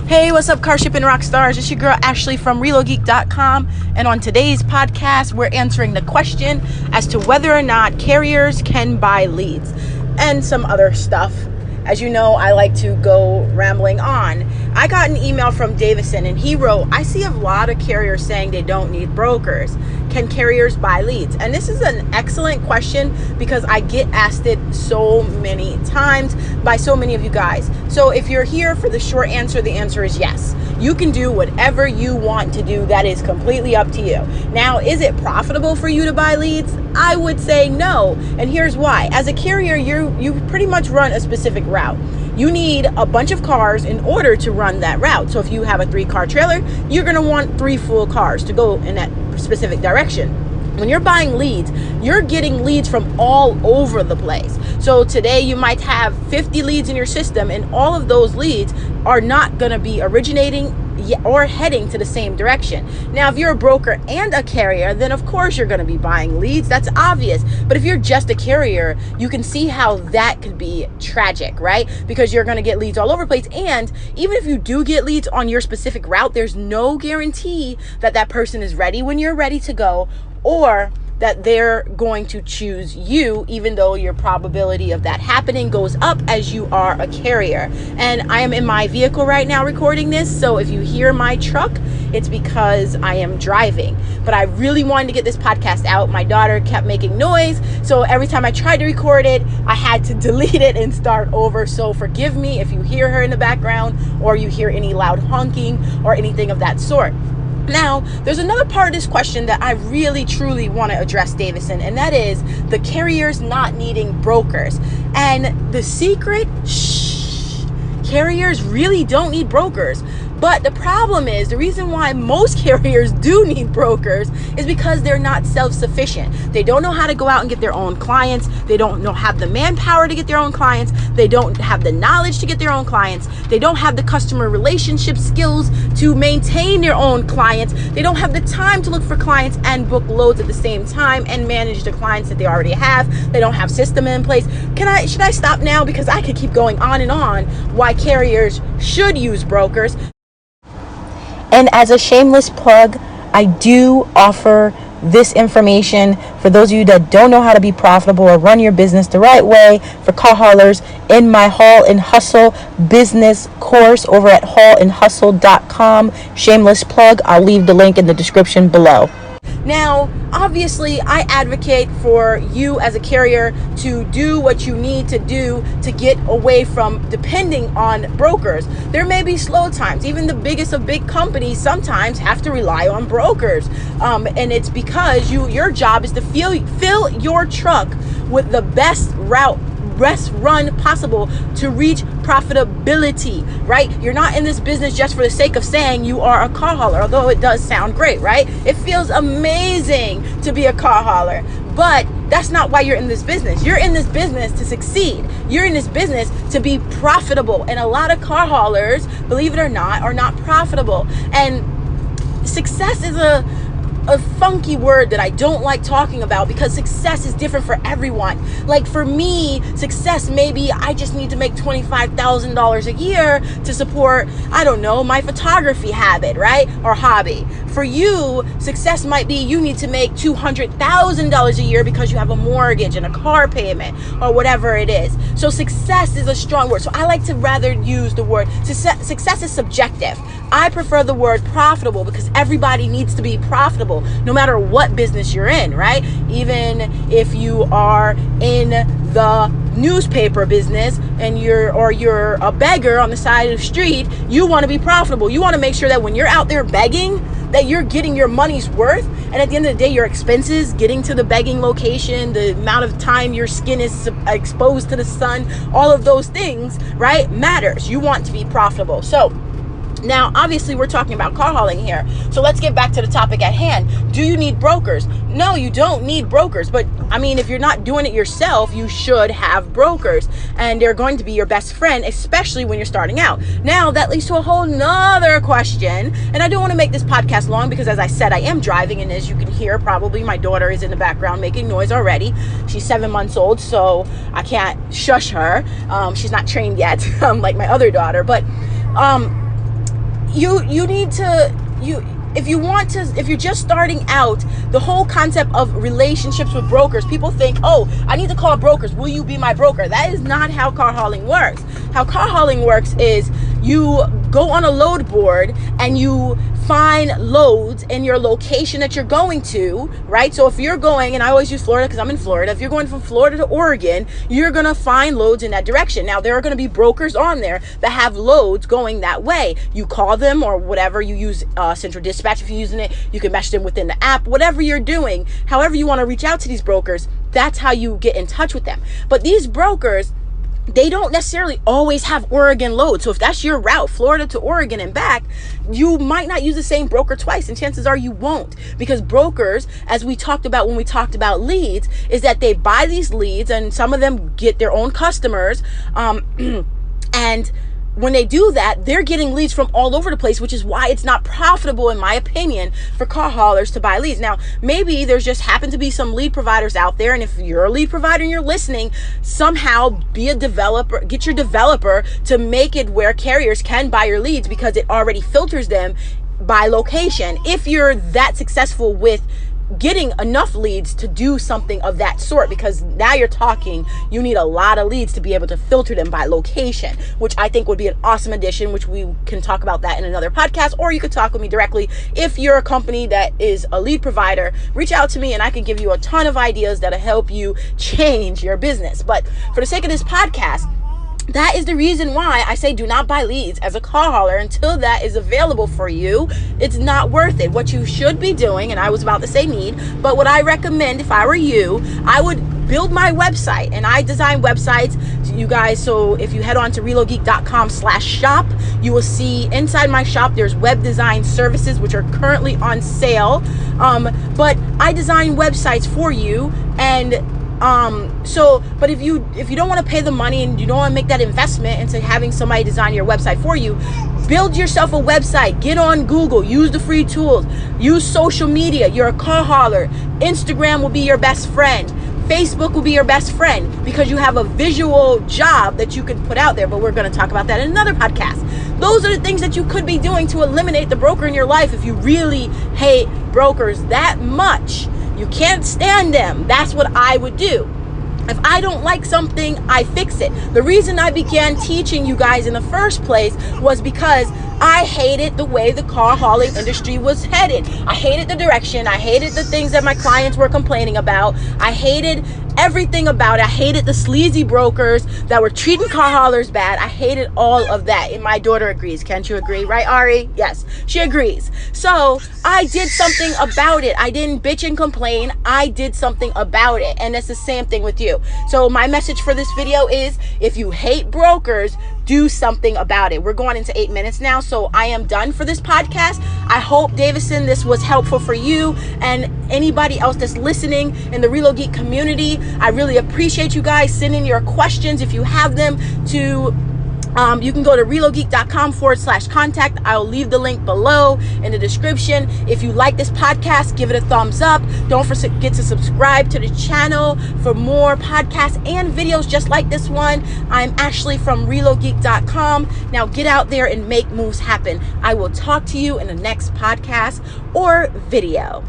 Hey, what's up, car shipping rock stars? It's your girl Ashley from ReloGeek.com, and on today's podcast, we're answering the question as to whether or not carriers can buy leads and some other stuff. As you know, I like to go rambling on. I got an email from Davison and he wrote, I see a lot of carriers saying they don't need brokers. Can carriers buy leads? And this is an excellent question because I get asked it so many times by so many of you guys. So if you're here for the short answer, the answer is yes. You can do whatever you want to do. That is completely up to you. Now, is it profitable for you to buy leads? I would say no. And here's why. As a carrier, you pretty much run a specific route. You need a bunch of cars in order to run that route. So if you have a 3-car trailer, you're going to want 3 full cars to go in that specific direction. When you're buying leads, you're getting leads from all over the place. So today you might have 50 leads in your system, and all of those leads are not going to be originating or heading to the same direction. Now, if you're a broker and a carrier, then of course you're going to be buying leads. That's obvious. But if you're just a carrier, you can see how that could be tragic, right? Because you're going to get leads all over the place. And even if you do get leads on your specific route, there's no guarantee that that person is ready when you're ready to go, or that they're going to choose you, even though your probability of that happening goes up as you are a carrier. And I am in my vehicle right now recording this, so if you hear my truck, it's because I am driving. But I really wanted to get this podcast out. My daughter kept making noise, so every time I tried to record it, I had to delete it and start over. So forgive me if you hear her in the background or you hear any loud honking or anything of that sort. Now, there's another part of this question that I really, truly want to address, Davison, and that is the carriers not needing brokers. And the secret, carriers really don't need brokers. But the problem is, the reason why most carriers do need brokers is because they're not self-sufficient. They don't know how to go out and get their own clients. They don't have the manpower to get their own clients. They don't have the knowledge to get their own clients. They don't have the customer relationship skills to maintain their own clients. They don't have the time to look for clients and book loads at the same time and manage the clients that they already have. They don't have system in place. Should I stop now? Because I could keep going on and on why carriers should use brokers. And as a shameless plug, I do offer this information for those of you that don't know how to be profitable or run your business the right way for car haulers in my Haul and Hustle business course over at haulandhustle.com. Shameless plug. I'll leave the link in the description below. Now, obviously, I advocate for you as a carrier to do what you need to do to get away from depending on brokers. There may be slow times. Even the biggest of big companies sometimes have to rely on brokers. And it's because your job is to fill your truck with the best run possible to reach profitability, right? You're not in this business just for the sake of saying you are a car hauler, although it does sound great, right? It feels amazing to be a car hauler, but that's not why you're in this business. You're in this business to succeed. You're in this business to be profitable. And a lot of car haulers, believe it or not, are not profitable. And success is a funky word that I don't like talking about because success is different for everyone. Like for me, success maybe I just need to make $25,000 a year to support, I don't know, my photography habit, right? Or hobby. For you, success might be you need to make $200,000 a year because you have a mortgage and a car payment or whatever it is. So success is a strong word. So I like to rather use the word success is subjective. I prefer the word profitable because everybody needs to be profitable no matter what business you're in, right? Even if you are in the newspaper business and you're a beggar on the side of the street, you want to be profitable. You want to make sure that when you're out there begging, that you're getting your money's worth. And at the end of the day, your expenses, getting to the begging location, the amount of time your skin is exposed to the sun, all of those things, right, matters. You want to be profitable. So now, obviously, we're talking about car hauling here. So let's get back to the topic at hand. Do you need brokers? No, you don't need brokers. But I mean, if you're not doing it yourself, you should have brokers. And they're going to be your best friend, especially when you're starting out. Now, that leads to a whole nother question. And I don't want to make this podcast long because, as I said, I am driving. And as you can hear, probably my daughter is in the background making noise already. She's 7 months old, so I can't shush her. She's not trained yet, like my other daughter. But you need to, if you're just starting out, the whole concept of relationships with brokers, people think, oh, I need to call brokers. Will you be my broker? That is not how car hauling works. How car hauling works is you go on a load board and you find loads in your location that you're going to, right? So if you're going, and I always use Florida because I'm in Florida, if you're going from Florida to Oregon, you're going to find loads in that direction. Now, there are going to be brokers on there that have loads going that way. You call them or whatever, you use Central Dispatch if you're using it, you can message them within the app, whatever you're doing, however you want to reach out to these brokers, that's how you get in touch with them. But these brokers, they don't necessarily always have Oregon loads. So if that's your route, Florida to Oregon and back, you might not use the same broker twice, and chances are you won't, because brokers, as we talked about when we talked about leads, is that they buy these leads and some of them get their own customers, and when they do that, they're getting leads from all over the place, which is why it's not profitable, in my opinion, for car haulers to buy leads. Now, maybe there's just happen to be some lead providers out there, and if you're a lead provider and you're listening, somehow be a developer, get your developer to make it where carriers can buy your leads because it already filters them by location. If you're that successful with getting enough leads to do something of that sort, because now you're talking, you need a lot of leads to be able to filter them by location, which I think would be an awesome addition, which we can talk about that in another podcast, or you could talk with me directly. If you're a company that is a lead provider, reach out to me and I can give you a ton of ideas that'll help you change your business. But for the sake of this podcast, that is the reason why I say do not buy leads as a car hauler until that is available for you. It's not worth it. What you should be doing, and I was about to say need, but what I recommend if I were you, I would build my website, and I design websites, you guys. So if you head on to relogeek.com/shop, you will see inside my shop there's web design services which are currently on sale. But I design websites for you, and but if you don't want to pay the money and you don't want to make that investment into having somebody design your website for you, build yourself a website, get on Google, use the free tools, use social media. You're a car hauler. Instagram will be your best friend. Facebook will be your best friend because you have a visual job that you could put out there, but we're going to talk about that in another podcast. Those are the things that you could be doing to eliminate the broker in your life if you really hate brokers that much. You can't stand them. That's what I would do. If I don't like something, I fix it. The reason I began teaching you guys in the first place was because I hated the way the car hauling industry was headed. I hated the direction. I hated the things that my clients were complaining about. I hated everything about it. I hated the sleazy brokers that were treating car haulers bad. I hated all of that. And my daughter agrees. Can't you agree? Right, Ari? Yes, she agrees. So I did something about it. I didn't bitch and complain. I did something about it. And it's the same thing with you. So my message for this video is, if you hate brokers, do something about it. We're going into 8 minutes now, so I am done for this podcast. I hope, Davison, this was helpful for you and anybody else that's listening in the Relo Geek community. I really appreciate you guys sending your questions if you have them to you can go to relogeek.com/contact. I'll leave the link below in the description. If you like this podcast, give it a thumbs up. Don't forget to subscribe to the channel for more podcasts and videos just like this one. I'm Ashley from relogeek.com. Now get out there and make moves happen. I will talk to you in the next podcast or video.